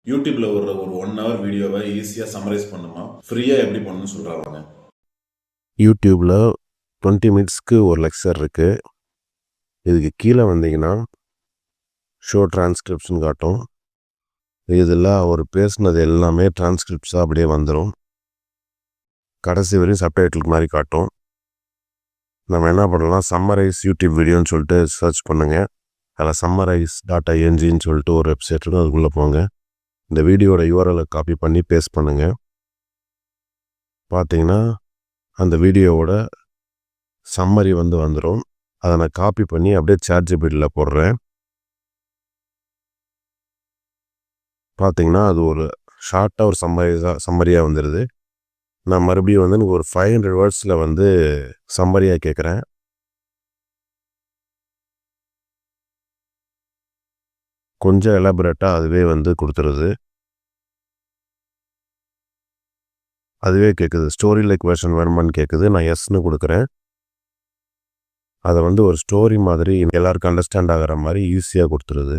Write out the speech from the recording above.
யூடியூப்ல ஒரு 1 hour வீடியோவை ஈஸியா சம்மரைஸ் பண்ணுமா, ஃப்ரீயா எப்படி பண்ணணும்னு சொல்றாங்க. யூடியூப்ல 20 மினிட்ஸ்க்கு ஒரு லெக்சர் இருக்கு. இதுக்கு கீழே வந்தீங்கன்னா ஷோ டிரான்ஸ்கிரிப்ஷன் காட்டும். இதில் அவர் பேசுனது எல்லாமே டிரான்ஸ்கிரிப்ட்ஸாக அப்படியே வந்துடும். கடைசி வரையும் சப்டைட்டில் மாதிரி காட்டும். நம்ம என்ன பண்ணலாம், சம்மரைஸ் யூடியூப் வீடியோன்னு சொல்லிட்டு சர்ச் பண்ணுங்கள். அதில் summarize.ingன்னு சொல்லிட்டு ஒரு வெப்சைட் இருக்கும், அதுக்குள்ளே போங்க. இந்த வீடியோட யூஆர்எல்லை காப்பி பண்ணி பேஸ்ட் பண்ணுங்கள். பார்த்தீங்கன்னா அந்த வீடியோவோட சம்மரி வந்துடும். அதை நான் காப்பி பண்ணி அப்படியே ChatGPTல போடுறேன். பார்த்தீங்கன்னா அது ஒரு ஷார்ட்டாக ஒரு சம்மரியாக வந்துடுது. நான் மறுபடியும் எனக்கு ஒரு 500 வேர்ட்ஸில் சம்மரியாக கேட்குறேன். கொஞ்சம் எலாபரேட்டாக அதுவே கொடுத்துருது. அதுவே கேட்குது, ஸ்டோரி லைக் வெர்ஷன் வேணுமான்னு கேட்குது. நான் எஸ்ன்னு கொடுக்குறேன். அதை ஒரு ஸ்டோரி மாதிரி எல்லாருக்கும் அண்டர்ஸ்டாண்ட் ஆகிற மாதிரி ஈஸியாக கொடுத்துருது.